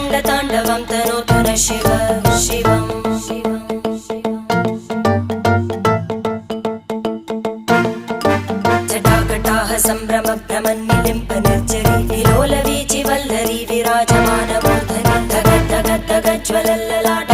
रङ्गताण्डवं तनोतु न शिव शिवम् जटाकटाः सम्भ्रमभ्रमन्निलिम्प निर्जरी विलोलवीचि वल्लरी विराजमानमूर्धनि धगद्धगद्धगज्ज्वलल्ललाट